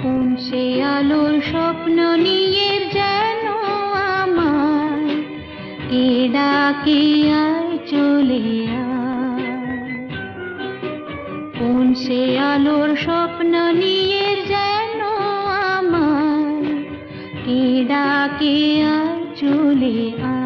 কোন সে আলোর স্বপ্ন নিয়ে যেন আমার কে ডাকে আয় চলে আয়। কোন সে আলোর স্বপ্ন নিয়ে যেন আমার কে ডাকে আয় চলে আয়।